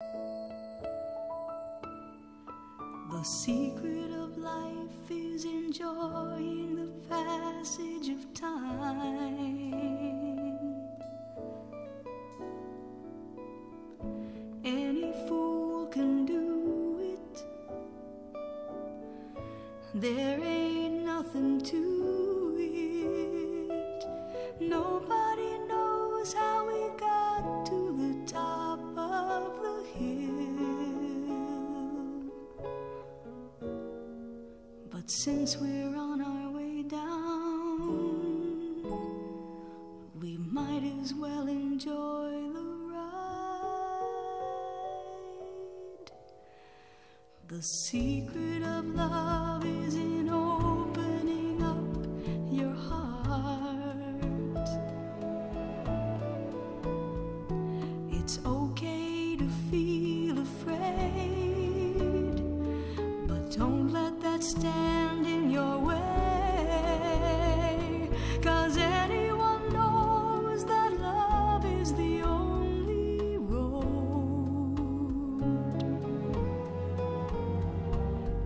The secret of life is enjoying the passage of time. Any fool can do it. There ain't nothing to it. Nobody knows how we got to the top of the hill. But since we're on our way down, we might as well enjoy the ride. The secret of love is in opening up your heart. It's okay to feel afraid, but don't let that stand in your way. 'Cause anyone knows that love is the only road.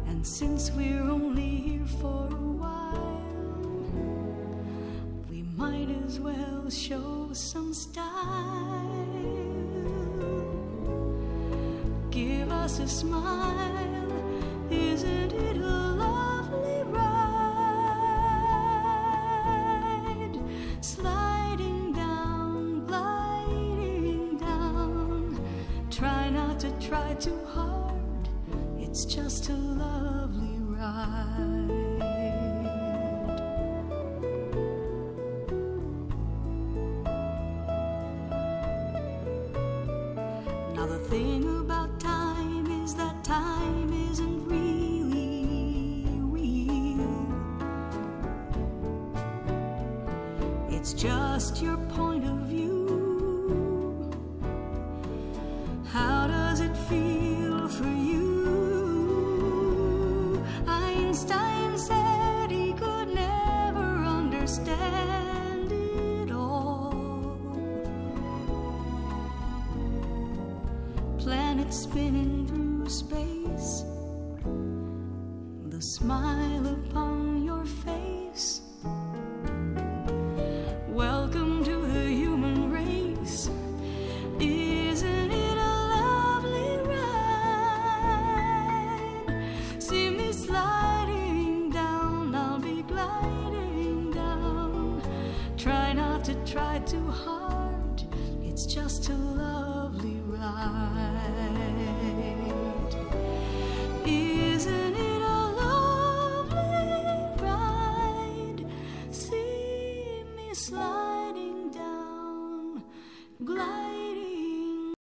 And since we're only here for a while, we might as well show some style. Give us a smile, isn't it a lovely ride? Sliding down, gliding down. Try not to try too hard, it's just a lovely ride. Now the thing about time is that time isn't really real. It's just your point of view. How does it feel for you? Einstein said he could never understand it all. Planets spinning through space, the smile upon your face. Welcome to the human race. Isn't it a lovely ride? See me sliding down, I'll be gliding down. Try not to try too hard, it's just a lovely ride. Isn't it a lovely ride? See me sliding down, gliding